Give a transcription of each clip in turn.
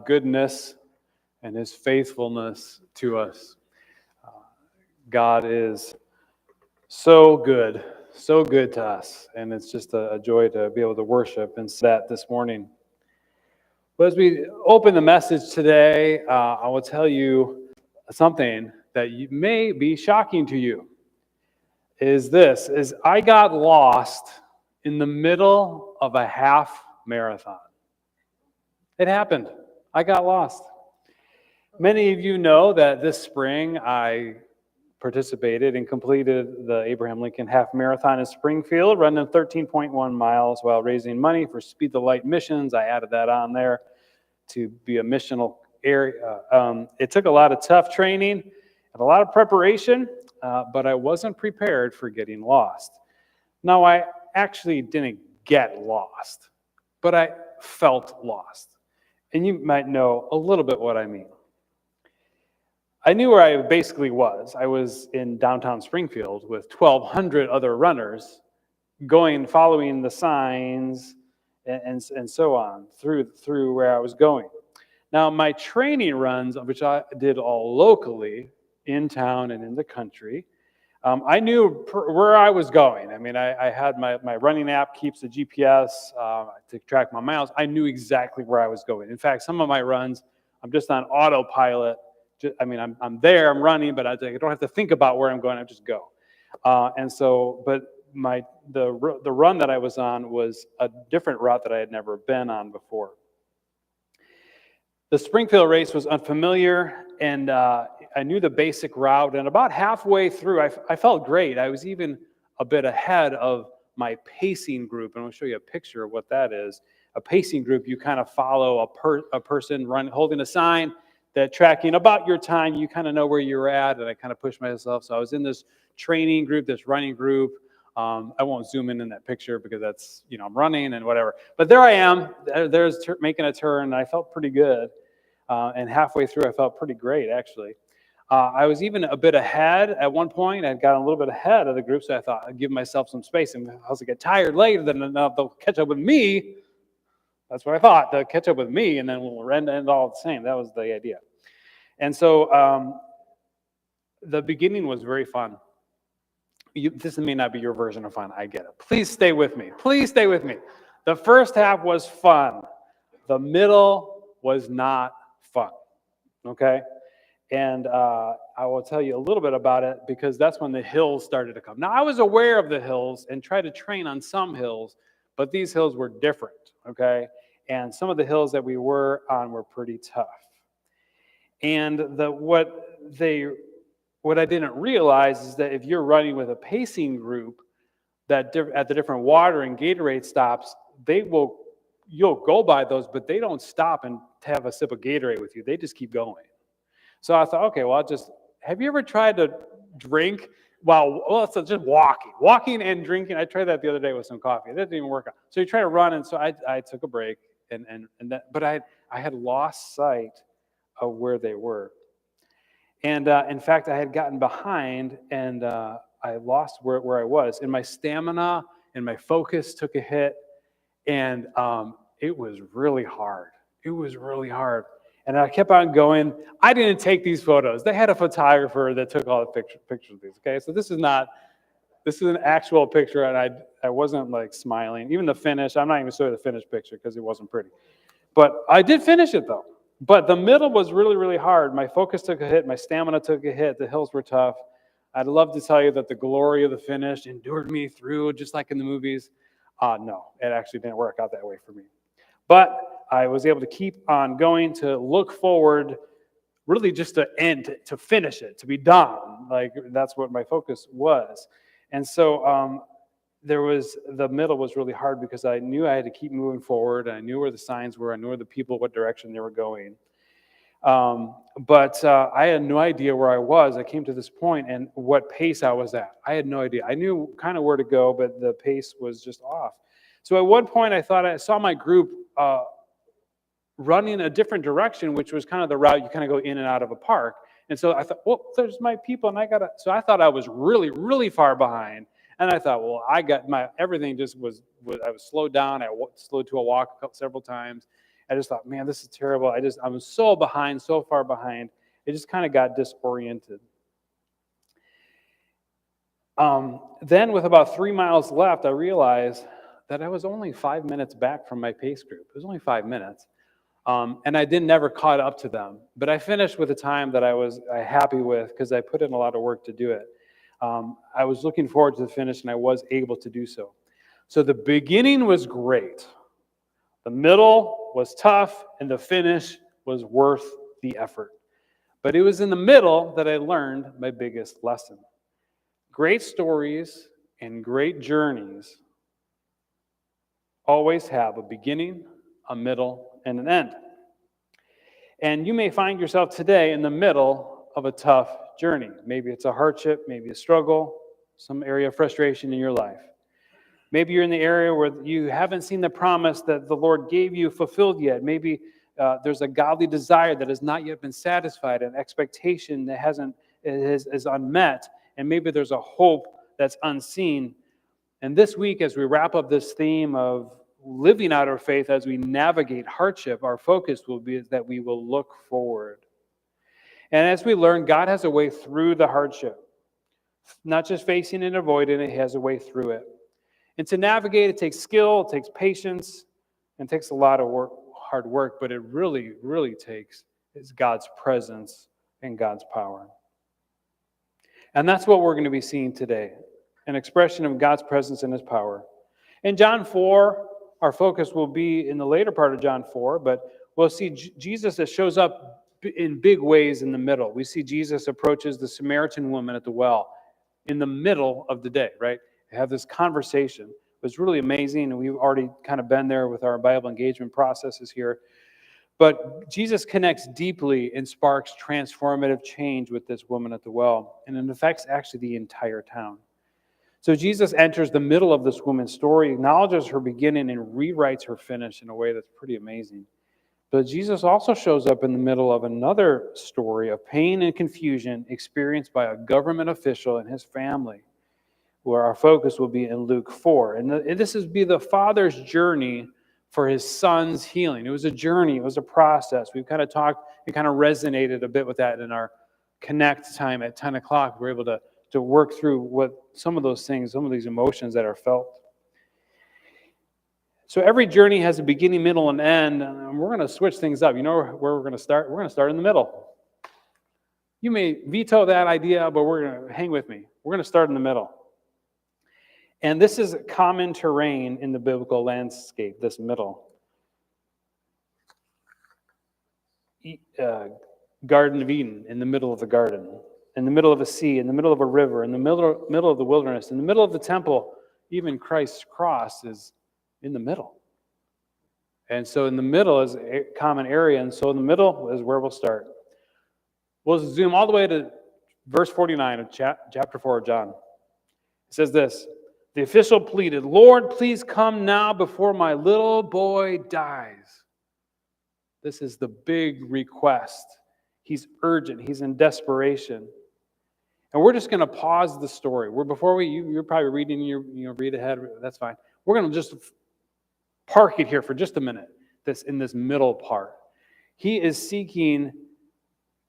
goodness and his faithfulness to us. God is so good to us, and it's just a joy to be able to worship and that this morning. But as we open the message today, I will tell you something that may be shocking to you. Is I got lost in the middle of a half marathon. It happened. I got lost. Many of you know that this spring I participated and completed the Abraham Lincoln Half Marathon in Springfield, running 13.1 miles while raising money for Speed the Light missions. I added that on there to be a missional area. It took a lot of tough training and a lot of preparation, but I wasn't prepared for getting lost. Now, I actually didn't get lost, but I felt lost. And you might know a little bit what I mean. I knew where I basically was. I was in downtown Springfield with 1,200 other runners following the signs and so on through where I was going. Now, my training runs, which I did all locally, in town and in the country, I knew where I was going. I mean, I had my running app keeps the GPS to track my miles. I knew exactly where I was going. In fact, some of my runs, I'm just on autopilot. I'm there, I'm running, but I don't have to think about where I'm going. I just go. But the run that I was on was a different route that I had never been on before. The Springfield race was unfamiliar, and I knew the basic route. And about halfway through, I felt great. I was even a bit ahead of my pacing group, and I'll show you a picture of what that is. A pacing group, you kind of follow a person holding a sign that tracking about your time, you kind of know where you're at, and I kind of pushed myself. So I was in this training group, this running group. I won't zoom in that picture because that's, I'm running and whatever. But there I am, there's making a turn, and I felt pretty good. And halfway through, I felt pretty great, actually. I was even a bit ahead at one point. I'd gotten a little bit ahead of the group, so I thought I'd give myself some space. And I was get tired later, then they'll catch up with me. That's what I thought. They'll catch up with me, and then we'll end all the same. That was the idea. And so the beginning was very fun. This may not be your version of fun. I get it. Please stay with me. Please stay with me. The first half was fun. The middle was not fun. Okay? And I will tell you a little bit about it because that's when the hills started to come. Now, I was aware of the hills and tried to train on some hills, but these hills were different. Okay? And some of the hills that we were on were pretty tough. And what I didn't realize is that if you're running with a pacing group, that at the different water and Gatorade stops, you'll go by those, but they don't stop and have a sip of Gatorade with you. They just keep going. So I thought, okay, well, have you ever tried to drink it's just walking and drinking? I tried that the other day with some coffee. That didn't even work out. So you try to run, and so I took a break, but I had lost sight of where they were. And in fact, I had gotten behind, and I lost where I was. And my stamina and my focus took a hit, and it was really hard. It was really hard. And I kept on going. I didn't take these photos. They had a photographer that took all the pictures of these, okay? So this is an actual picture, and I wasn't like smiling. Even the finish, I'm not even showing the finished picture because it wasn't pretty. But I did finish it, though. But the middle was really, really hard. My focus took a hit. My stamina took a hit. The hills were tough. I'd love to tell you that the glory of the finish endured me through, just like in the movies. No, it actually didn't work out that way for me. But I was able to keep on going, to look forward, really just to end, to finish it, to be done. Like, that's what my focus was. And so the middle was really hard because I knew I had to keep moving forward. I knew where the signs were. I knew where the people, what direction they were going. But I had no idea where I was. I came to this point and what pace I was at. I had no idea. I knew kind of where to go, but the pace was just off. So at one point, I thought I saw my group running a different direction, which was kind of the route you kind of go in and out of a park. And so I thought, well, there's my people, and so I thought I was really, really far behind. And I thought, well, everything just was I was slowed down. I slowed to a walk several times. I just thought, man, this is terrible. I'm so behind, so far behind. It just kind of got disoriented. Then with about 3 miles left, I realized that I was only 5 minutes back from my pace group. It was only 5 minutes. And I never caught up to them. But I finished with a time that I was happy with because I put in a lot of work to do it. I was looking forward to the finish, and I was able to do so. So the beginning was great. The middle was tough, and the finish was worth the effort. But it was in the middle that I learned my biggest lesson. Great stories and great journeys always have a beginning, a middle, and an end. And you may find yourself today in the middle of a tough journey. Maybe it's a hardship, maybe a struggle, some area of frustration in your life. Maybe you're in the area where you haven't seen the promise that the Lord gave you fulfilled yet. Maybe there's a godly desire that has not yet been satisfied, an expectation that is unmet, and maybe there's a hope that's unseen. And this week, as we wrap up this theme of living out our faith as we navigate hardship, our focus will be that we will look forward. And as we learn, God has a way through the hardship. Not just facing and avoiding it, He has a way through it. And to navigate, it takes skill, it takes patience, and it takes a lot of work, hard work, but it really, really takes is God's presence and God's power. And that's what we're going to be seeing today, an expression of God's presence and His power. In John 4, our focus will be in the later part of John 4, but we'll see Jesus that shows up in big ways in the middle. We see Jesus approaches the Samaritan woman at the well in the middle of the day, right? They have this conversation. It was really amazing, and we've already kind of been there with our Bible engagement processes here. But Jesus connects deeply and sparks transformative change with this woman at the well, and it affects actually the entire town. So Jesus enters the middle of this woman's story, acknowledges her beginning, and rewrites her finish in a way that's pretty amazing. But Jesus also shows up in the middle of another story of pain and confusion experienced by a government official and his family, where our focus will be in Luke 4. And this will be the Father's journey for His Son's healing. It was a journey. It was a process. We've kind of talked, it kind of resonated a bit with that in our Connect time at 10 o'clock. We're able to work through what some of those things, some of these emotions that are felt. So every journey has a beginning, middle, and end, and we're going to switch things up. You know where we're going to start? We're going to start in the middle. You may veto that idea, but we're going to hang with me. We're going to start in the middle. And this is common terrain in the biblical landscape, this middle. Garden of Eden, in the middle of the garden. In the middle of a sea, in the middle of a river, in the middle of the wilderness, in the middle of the temple. Even Christ's cross is in the middle. And so in the middle is a common area, and so in the middle is where we'll start. We'll zoom all the way to verse 49 of chapter 4 of John. It says this: the official pleaded, "Lord, please come now before my little boy dies." This is the big request. He's urgent. He's in desperation. And we're just going to pause the story. You're probably reading, read ahead. That's fine. We're going to just park it here for just a minute, in this middle part. He is seeking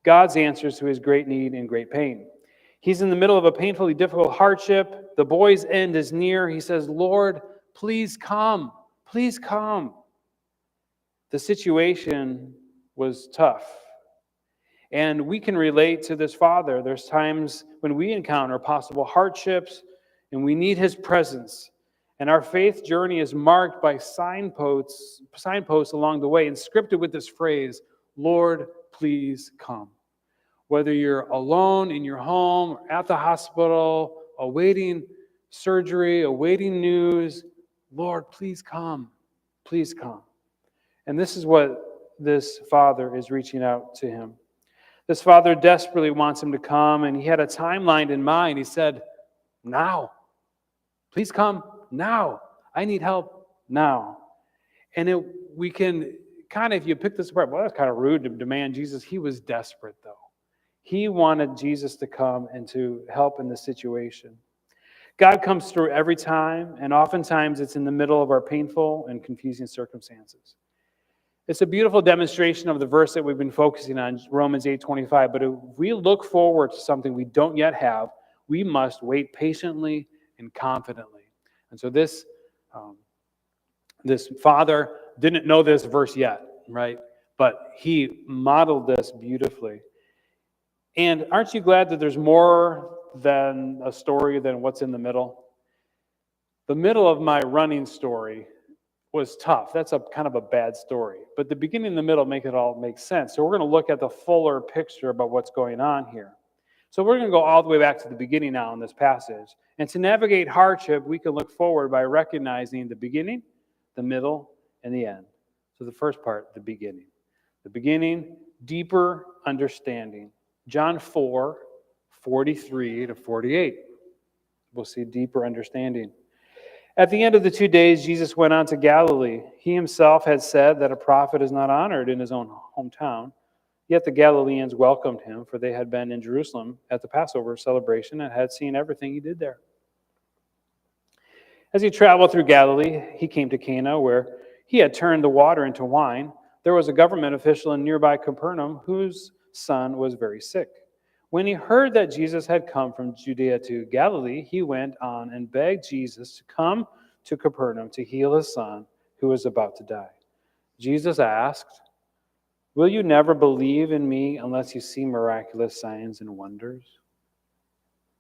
God's answers to his great need and great pain. He's in the middle of a painfully difficult hardship. The boy's end is near. He says, "Lord, please come. Please come." The situation was tough. And we can relate to this father. There's times when we encounter possible hardships and we need his presence. And our faith journey is marked by signposts along the way and scripted with this phrase, "Lord, please come." Whether you're alone in your home, or at the hospital, awaiting surgery, awaiting news, "Lord, please come. Please come." And this is what this father is reaching out to him. This father desperately wants him to come, and he had a timeline in mind. He said, "Now. Please come now. I need help now." And we can kind of, if you pick this apart, well, that's kind of rude to demand Jesus. He was desperate, though. He wanted Jesus to come and to help in this situation. God comes through every time, and oftentimes it's in the middle of our painful and confusing circumstances. It's a beautiful demonstration of the verse that we've been focusing on, Romans 8:25. But if we look forward to something we don't yet have, we must wait patiently and confidently. And so this father didn't know this verse yet, right? But he modeled this beautifully. And aren't you glad that there's more than a story than what's in the middle? The middle of my running story was tough. That's a kind of a bad story. But the beginning and the middle make it all make sense. So we're going to look at the fuller picture about what's going on here. So we're going to go all the way back to the beginning now in this passage. And to navigate hardship, we can look forward by recognizing the beginning, the middle, and the end. So the first part, the beginning. The beginning, deeper understanding. John 4:43 to 48. We'll see deeper understanding. At the end of the 2 days, Jesus went on to Galilee. He himself had said that a prophet is not honored in his own hometown. Yet the Galileans welcomed him, for they had been in Jerusalem at the Passover celebration and had seen everything he did there. As he traveled through Galilee, he came to Cana, where he had turned the water into wine. There was a government official in nearby Capernaum whose son was very sick. When he heard that Jesus had come from Judea to Galilee, he went on and begged Jesus to come to Capernaum to heal his son, who was about to die. Jesus asked, "Will you never believe in me unless you see miraculous signs and wonders?"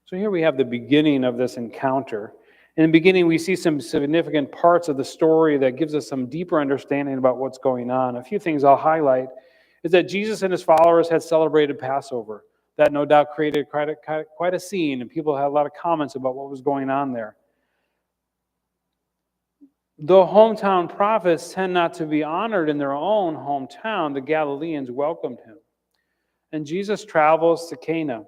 So here we have the beginning of this encounter. In the beginning, we see some significant parts of the story that gives us some deeper understanding about what's going on. A few things I'll highlight is that Jesus and his followers had celebrated Passover. That no doubt created quite a scene, and people had a lot of comments about what was going on there. Though hometown prophets tend not to be honored in their own hometown, the Galileans welcomed him. And Jesus travels to Cana,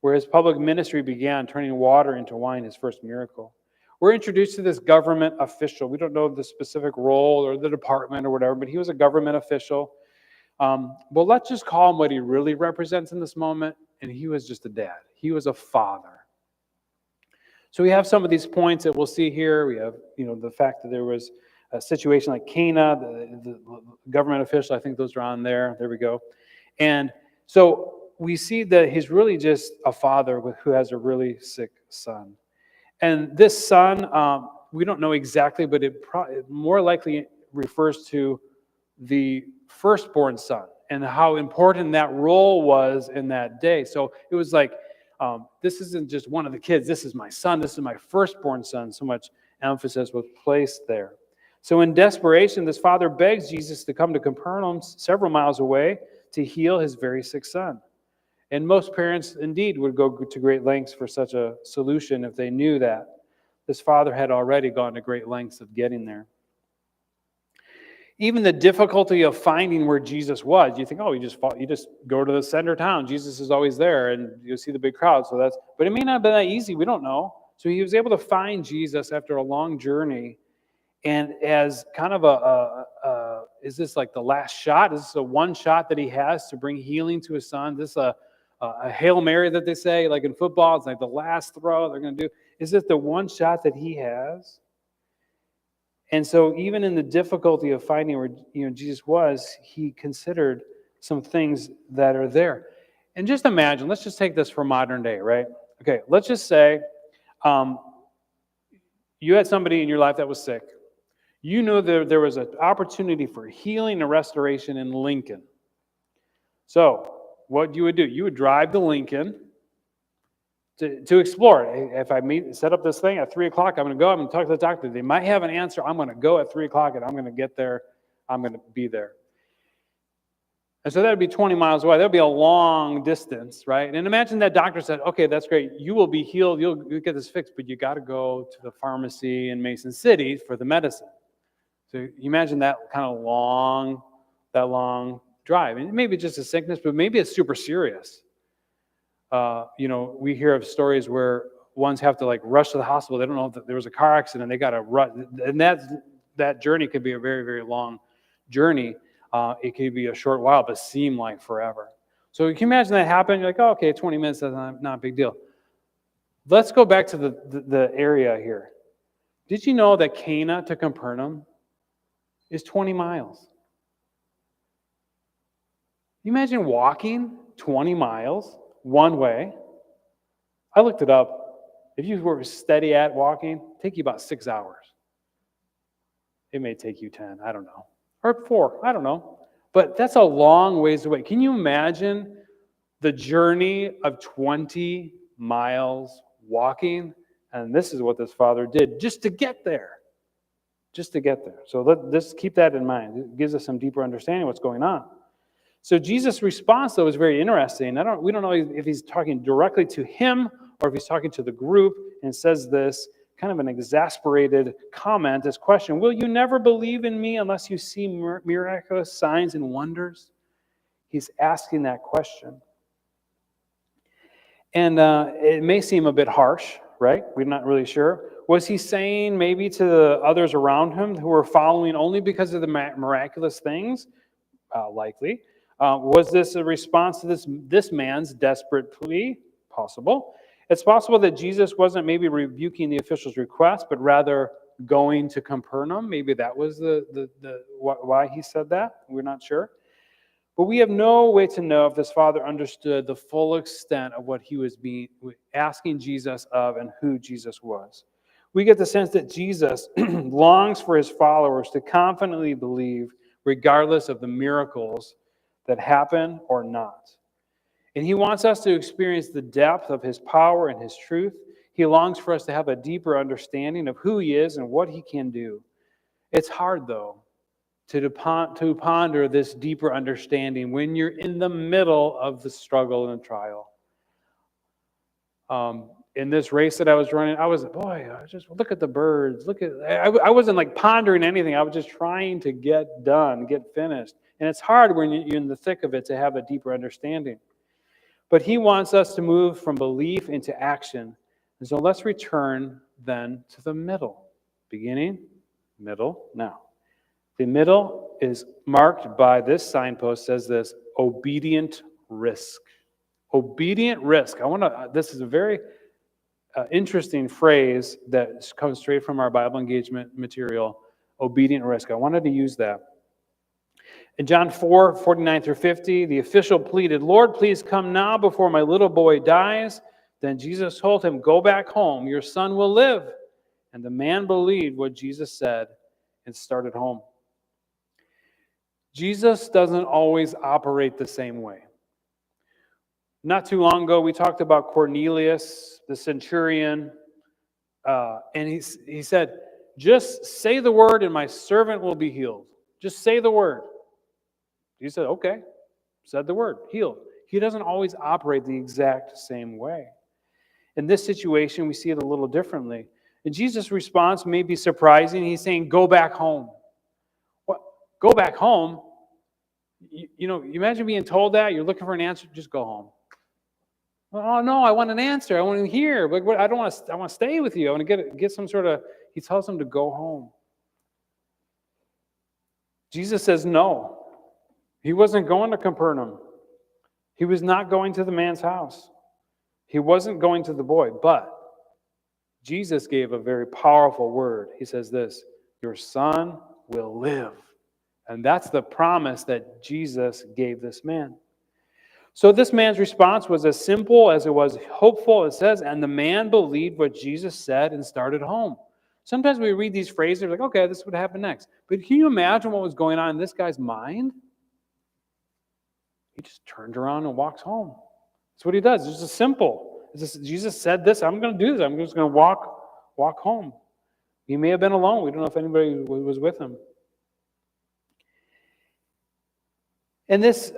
where his public ministry began, turning water into wine, his first miracle. We're introduced to this government official. We don't know the specific role or the department or whatever, but he was a government official. But let's just call him what he really represents in this moment, and he was just a dad. He was a father. So we have some of these points that we'll see here. We have, the fact that there was a situation like Cana, the government official. I think those are on there. There we go. And so we see that he's really just a father who has a really sick son. And this son, we don't know exactly, but it more likely refers to the firstborn son and how important that role was in that day. So it was like, this isn't just one of the kids. This is my son. This is my firstborn son. So much emphasis was placed there. So in desperation, this father begs Jesus to come to Capernaum, several miles away, to heal his very sick son. And most parents, indeed, would go to great lengths for such a solution if they knew that. This father had already gone to great lengths of getting there. Even the difficulty of finding where Jesus was, you think, you just go to the center of town. Jesus is always there, and you'll see the big crowd. But it may not have been that easy. We don't know. So he was able to find Jesus after a long journey, and as kind of is this like the last shot? Is this a one shot that he has to bring healing to his son? This a Hail Mary that they say, like in football, it's like the last throw they're going to do. Is it the one shot that he has? And so even in the difficulty of finding where Jesus was, he considered some things that are there. And just imagine, let's just take this for modern day, right? Okay, let's just say you had somebody in your life that was sick. You knew there was an opportunity for healing and restoration in Lincoln. So what you would do, you would drive to Lincoln to explore it. If I set up this thing at 3 o'clock, I'm going to go, I'm going to talk to the doctor. They might have an answer. I'm going to go at 3 o'clock and I'm going to get there. I'm going to be there. And so that would be 20 miles away. That would be a long distance, right? And imagine that doctor said, okay, that's great. You will be healed. You'll get this fixed, but you got to go to the pharmacy in Mason City for the medicine. So you imagine that kind of long drive. And maybe just a sickness, but maybe it's super serious. We hear of stories where ones have to rush to the hospital. They don't know if there was a car accident. They got to run. And that journey could be a very, very long journey. It could be a short while, but seem like forever. So you can imagine that happen. You're like, oh, okay, 20 minutes, that's not a big deal. Let's go back to the area here. Did you know that Cana to Capernaum is 20 miles? You imagine walking 20 miles one way. I looked it up. If you were steady at walking, it'd take you about 6 hours. It may take you 10, I don't know. Or 4, I don't know. But that's a long ways away. Can you imagine the journey of 20 miles walking? And this is what this father did just to get there. Just to get there. So let's keep that in mind. It gives us some deeper understanding of what's going on. So Jesus' response, though, is very interesting. We don't know if he's talking directly to him or if he's talking to the group, and says this, kind of an exasperated comment, this question, will you never believe in me unless you see miraculous signs and wonders? He's asking that question. And it may seem a bit harsh, right? We're not really sure. Was he saying maybe to the others around him who were following only because of the miraculous things? Likely. Was this a response to this man's desperate plea? Possible. It's possible that Jesus wasn't maybe rebuking the official's request, but rather going to Capernaum. Maybe that was why he said that. We're not sure. But we have no way to know if this father understood the full extent of what he was asking Jesus of and who Jesus was. We get the sense that Jesus longs for his followers to confidently believe regardless of the miracles that happen or not. And he wants us to experience the depth of his power and his truth. He longs for us to have a deeper understanding of who he is and what he can do. It's hard, though, to ponder this deeper understanding when you're in the middle of the struggle and the trial. In this race that I was running, I just look at the birds. I wasn't like pondering anything. I was just trying to get finished. And it's hard when you're in the thick of it to have a deeper understanding. But he wants us to move from belief into action. And so let's return then to the middle. Beginning, middle, now. The middle is marked by this signpost, says this, obedient risk. Obedient risk. This is a very interesting phrase that comes straight from our Bible engagement material, obedient risk. I wanted to use that. In John 4:49 through 50, the official pleaded, Lord, please come now before my little boy dies. Then Jesus told him, go back home, your son will live. And the man believed what Jesus said and started home. Jesus doesn't always operate the same way. Not too long ago, we talked about Cornelius, the centurion, and he said, just say the word and my servant will be healed. Just say the word. He said, okay, said the word, healed. He doesn't always operate the exact same way. In this situation, we see it a little differently. And Jesus' response may be surprising. He's saying, go back home. What? Go back home? You imagine being told that. You're looking for an answer. Just go home. Oh, no, I want an answer. I want to hear. But I don't want to. I want to stay with you. I want to get some sort of. He tells him to go home. Jesus says no. He wasn't going to Capernaum. He was not going to the man's house. He wasn't going to the boy. But Jesus gave a very powerful word. He says this, your son will live. And that's the promise that Jesus gave this man. So this man's response was as simple as it was hopeful. It says, and the man believed what Jesus said and started home. Sometimes we read these phrases, like, okay, this would happen next. But can you imagine what was going on in this guy's mind? He just turns around and walks home. That's what he does. It's just simple. Jesus said this, I'm going to do this. I'm just going to walk home. He may have been alone. We don't know if anybody was with him. And this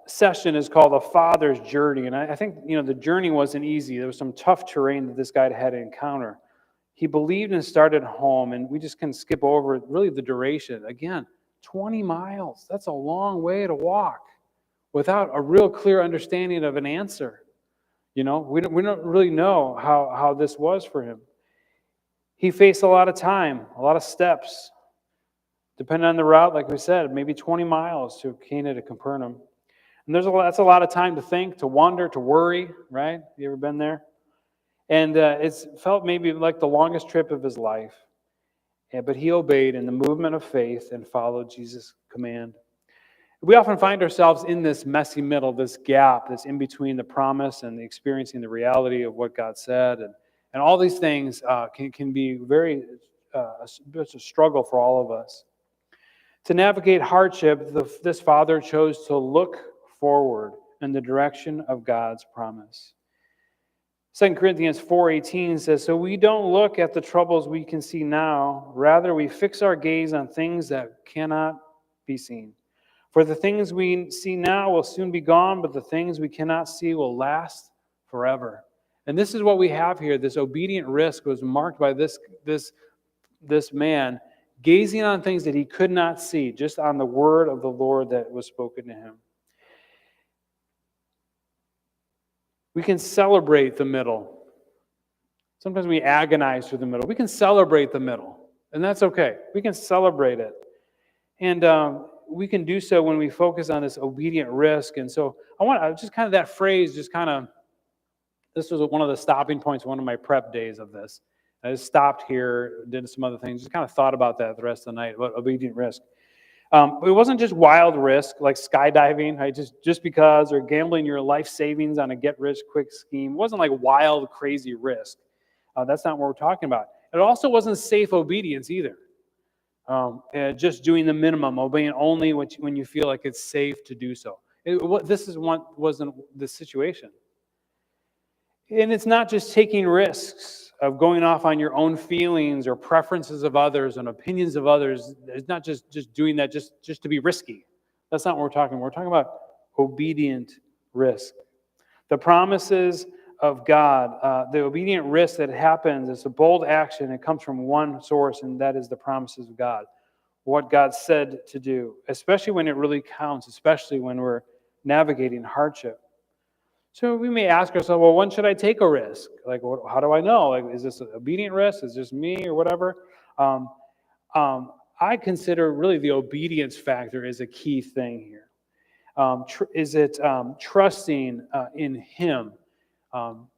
session is called A Father's Journey. And I think, the journey wasn't easy. There was some tough terrain that this guy had to encounter. He believed and started home, and we just can skip over really the duration. Again, 20 miles. That's a long way to walk without a real clear understanding of an answer. We don't really know how this was for him. He faced a lot of time, a lot of steps. Depending on the route, like we said, maybe 20 miles to Cana to Capernaum. And that's a lot of time to think, to wonder, to worry, right? You ever been there? And it's felt maybe like the longest trip of his life. But he obeyed in the movement of faith and followed Jesus' command. We often find ourselves in this messy middle, this gap that's in between the promise and the experiencing the reality of what God said. And all these things can be very, it's a struggle for all of us. To navigate hardship, this father chose to look forward in the direction of God's promise. 2 Corinthians 4:18 says, "So we don't look at the troubles we can see now. Rather, we fix our gaze on things that cannot be seen. For the things we see now will soon be gone, but the things we cannot see will last forever." And this is what we have here. This obedient risk was marked by this man gazing on things that he could not see, just on the word of the Lord that was spoken to him. We can celebrate the middle. Sometimes we agonize through the middle. We can celebrate the middle, and that's okay. We can celebrate it. And we can do so when we focus on this obedient risk. And so I want just kind of that phrase, this was one of the stopping points, one of my prep days of this. I just stopped here, did some other things, just kind of thought about that the rest of the night, about obedient risk. It wasn't just wild risk, like skydiving, right? Just because, or gambling your life savings on a get-rich-quick scheme. It wasn't like wild, crazy risk. That's not what we're talking about. It also wasn't safe obedience either. Just doing the minimum, obeying only when you feel like it's safe to do so. Wasn't the situation. And it's not just taking risks of going off on your own feelings or preferences of others and opinions of others. It's not just doing that just to be risky. That's not what we're talking about. We're talking about obedient risk. The promises of God, the obedient risk that happens, it's a bold action. It comes from one source, and that is the promises of God. What God said to do, especially when it really counts, especially when we're navigating hardship. So we may ask ourselves, well, when should I take a risk? Like, how do I know? Like, is this an obedient risk? Is this me or whatever? I consider really the obedience factor is a key thing here. Is it trusting in Him?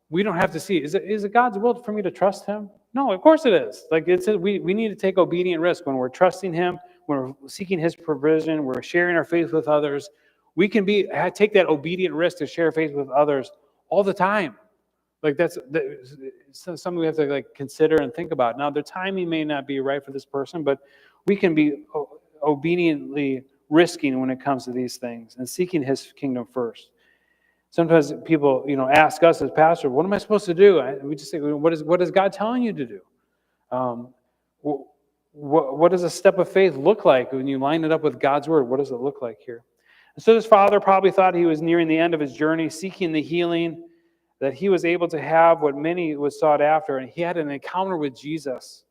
We don't have to see. Is it God's will for me to trust Him? No, of course it is. Like we need to take obedient risk when we're trusting Him, when we're seeking His provision, we're sharing our faith with others. We can take that obedient risk to share faith with others all the time. Like that's something we have to like consider and think about. Now, the timing may not be right for this person, but we can be obediently risking when it comes to these things and seeking His kingdom first. Sometimes people, ask us as pastors, "What am I supposed to do?" We just say, "What is God telling you to do?" What does a step of faith look like when you line it up with God's word? What does it look like here? And so this father probably thought he was nearing the end of his journey, seeking the healing, that he was able to have what many was sought after. And he had an encounter with Jesus.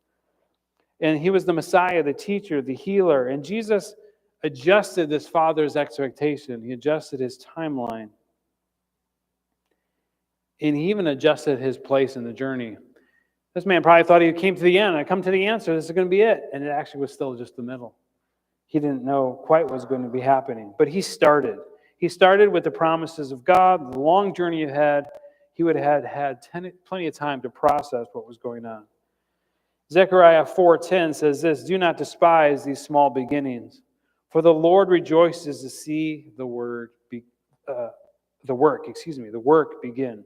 And He was the Messiah, the teacher, the healer. And Jesus adjusted this father's expectation. He adjusted his timeline. And He even adjusted his place in the journey. This man probably thought he came to the end. I come to the answer. This is going to be it. And it actually was still just the middle. He didn't know quite what was going to be happening. But he started. He started with the promises of God, the long journey ahead. He would have had plenty of time to process what was going on. Zechariah 4:10 says this, "Do not despise these small beginnings, for the Lord rejoices to see the work begin."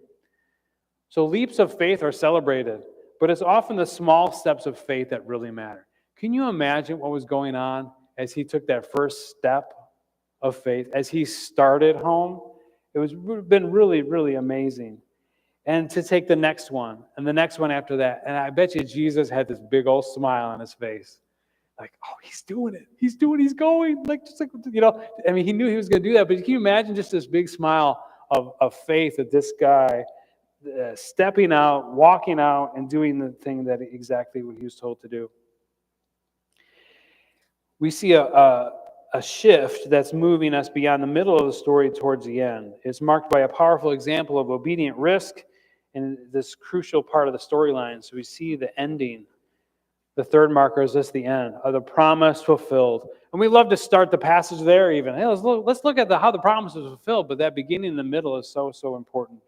So leaps of faith are celebrated, but it's often the small steps of faith that really matter. Can you imagine what was going on as he took that first step of faith, as he started home? It was been really, really amazing. And to take the next one, and the next one after that. And I bet you Jesus had this big old smile on his face. Like, oh, he's doing it. He's going. He knew he was going to do that. But can you imagine just this big smile of faith that this guy stepping out, walking out, and doing the thing that exactly what he was told to do? We see a shift that's moving us beyond the middle of the story towards the end. It's marked by a powerful example of obedient risk in this crucial part of the storyline. So we see the ending. The third marker is this, the end of the promise fulfilled. And we love to start the passage there even. Hey, let's look at how the promise was fulfilled, but that beginning in the middle is so, so important.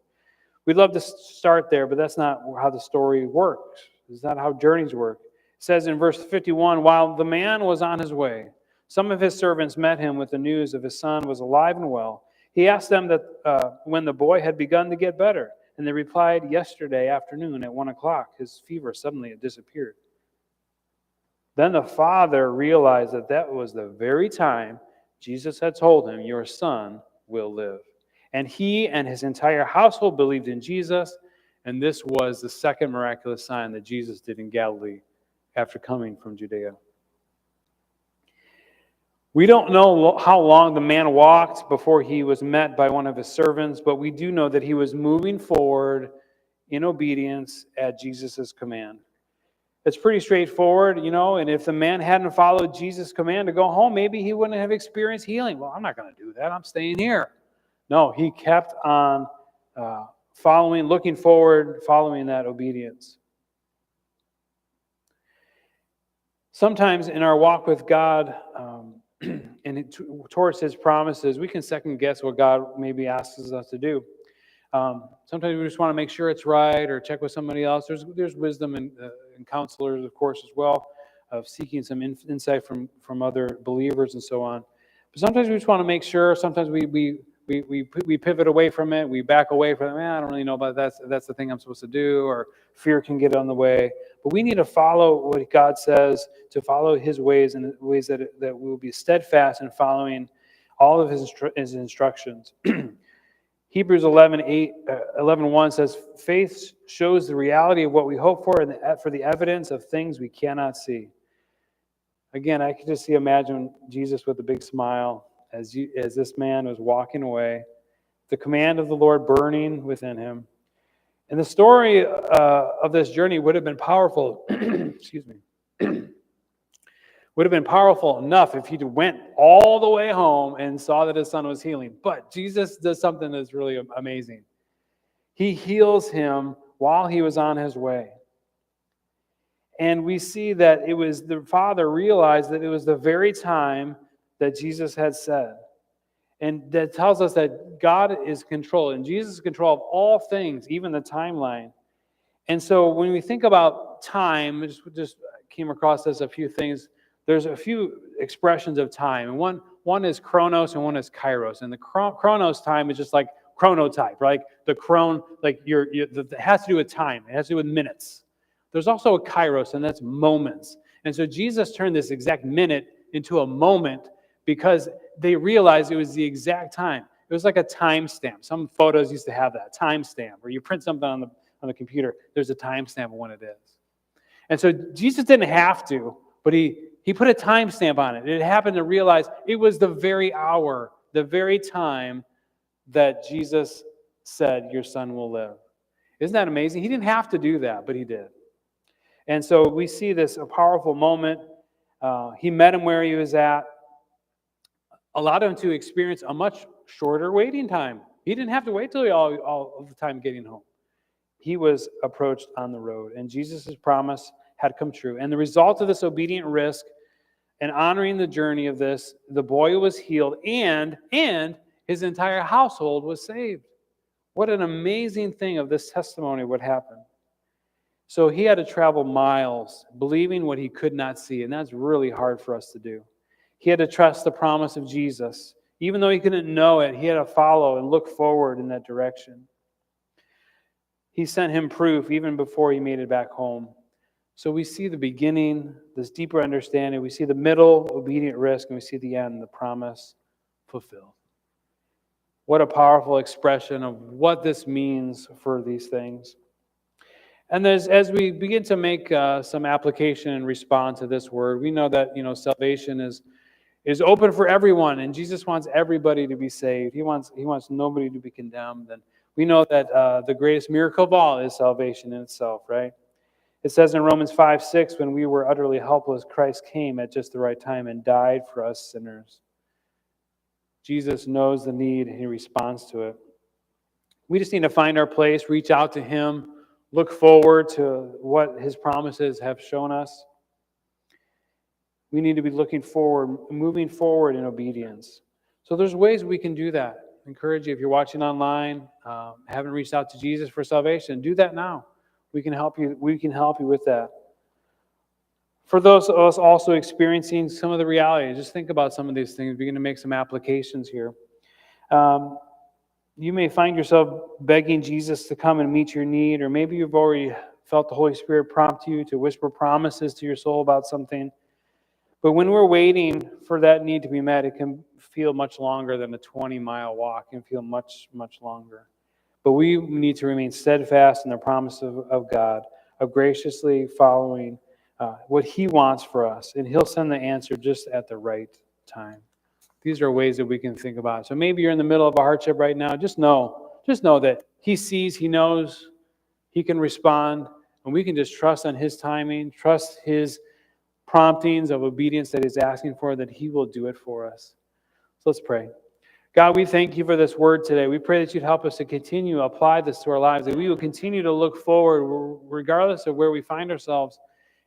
We'd love to start there, but that's not how the story works. It's not how journeys work. It says in verse 51, while the man was on his way, Some of his servants met him with the news of his son was alive and well. He asked them that when the boy had begun to get better, and they replied, yesterday afternoon at 1 o'clock, his fever suddenly had disappeared. Then the father realized that that was the very time Jesus had told him, your son will live. And he and his entire household believed in Jesus, and this was the second miraculous sign that Jesus did in Galilee after coming from Judea. We don't know how long the man walked before he was met by one of his servants, but we do know that he was moving forward in obedience at Jesus' command. It's pretty straightforward, and if the man hadn't followed Jesus' command to go home, maybe he wouldn't have experienced healing. Well, I'm not going to do that. I'm staying here. No, he kept on looking forward, following that obedience. Sometimes in our walk with God, and towards his promises, we can second guess what God maybe asks us to do. Sometimes we just want to make sure it's right or check with somebody else. There's wisdom and counselors, of course, as well, of seeking some insight from other believers and so on. But sometimes we just want to make sure. Sometimes we pivot away from it. We back away from it. I don't really know about that. That's the thing I'm supposed to do, or fear can get on the way. But we need to follow what God says, to follow his ways, and ways that we will be steadfast in following all of his instructions. Hebrews 11:1 says, faith shows the reality of what we hope for, and for the evidence of things we cannot see. Again, I can just imagine Jesus with a big smile as this man was walking away, the command of the Lord burning within him. And the story of this journey would have been powerful. Excuse me. Would have been powerful enough if he went all the way home and saw that his son was healing. But Jesus does something that's really amazing. He heals him while he was on his way. And we see that it was the father realized that it was the very time that Jesus had said. And that tells us that God is in control, and Jesus is in control of all things, even the timeline. And so when we think about time, just came across this a few things. There's a few expressions of time. And one is chronos and one is kairos. And the chronos time is just like chronotype, right? The it has to do with time. It has to do with minutes. There's also a kairos, and that's moments. And so Jesus turned this exact minute into a moment because they realized it was the exact time. It was like a timestamp. Some photos used to have that timestamp, where you print something on the computer. There's a timestamp of when it is. And so Jesus didn't have to, but he put a timestamp on it. It happened to realize it was the very hour, the very time that Jesus said, your son will live. Isn't that amazing? He didn't have to do that, but he did. And so we see this a powerful moment. He met him where he was at, allowed him to experience a much shorter waiting time. He didn't have to wait till all of the time getting home. He was approached on the road, and Jesus' promise had come true. And the result of this obedient risk and honoring the journey of this, the boy was healed, and his entire household was saved. What an amazing thing of this testimony would happen. So he had to travel miles, believing what he could not see, and that's really hard for us to do. He had to trust the promise of Jesus. Even though he couldn't know it, he had to follow and look forward in that direction. He sent him proof even before he made it back home. So we see the beginning, this deeper understanding. We see the middle, obedient risk, and we see the end, the promise fulfilled. What a powerful expression of what this means for these things. And as we begin to make some application and respond to this word, we know that salvation is open for everyone, and Jesus wants everybody to be saved. He wants nobody to be condemned. And we know that the greatest miracle of all is salvation in itself, right? It says in Romans 5:6, when we were utterly helpless, Christ came at just the right time and died for us sinners. Jesus knows the need, and he responds to it. We just need to find our place, reach out to him, look forward to what his promises have shown us. We need to be looking forward, moving forward in obedience. So there's ways we can do that. I encourage you, if you're watching online, haven't reached out to Jesus for salvation, do that now. We can help you with that. For those of us also experiencing some of the reality, just think about some of these things. Begin to make some applications here. Um, you may find yourself begging Jesus to come and meet your need, or maybe you've already felt the Holy Spirit prompt you to whisper promises to your soul about something. But when we're waiting for that need to be met, it can feel much longer than a 20-mile walk. It can feel much, much longer. But we need to remain steadfast in the promise of God, of graciously following what He wants for us. And He'll send the answer just at the right time. These are ways that we can think about it. So maybe you're in the middle of a hardship right now. Just know that He sees, He knows, He can respond, and we can just trust on His timing, trust His promptings of obedience that He's asking for, that He will do it for us. So let's pray. God, we thank You for this word today. We pray that You'd help us to continue to apply this to our lives, that we will continue to look forward regardless of where we find ourselves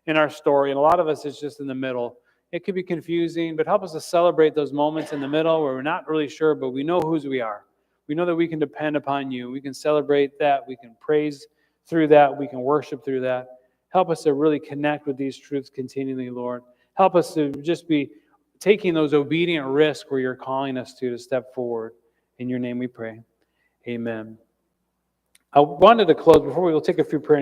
in our story. And a lot of us is just in the middle. It could be confusing, but help us to celebrate those moments in the middle where we're not really sure, but we know whose we are. We know that we can depend upon You. We can celebrate that. We can praise through that. We can worship through that. Help us to really connect with these truths continually, Lord. Help us to just be taking those obedient risks where You're calling us to step forward. In Your name we pray. Amen. I wanted to close before we'll take a few prayers.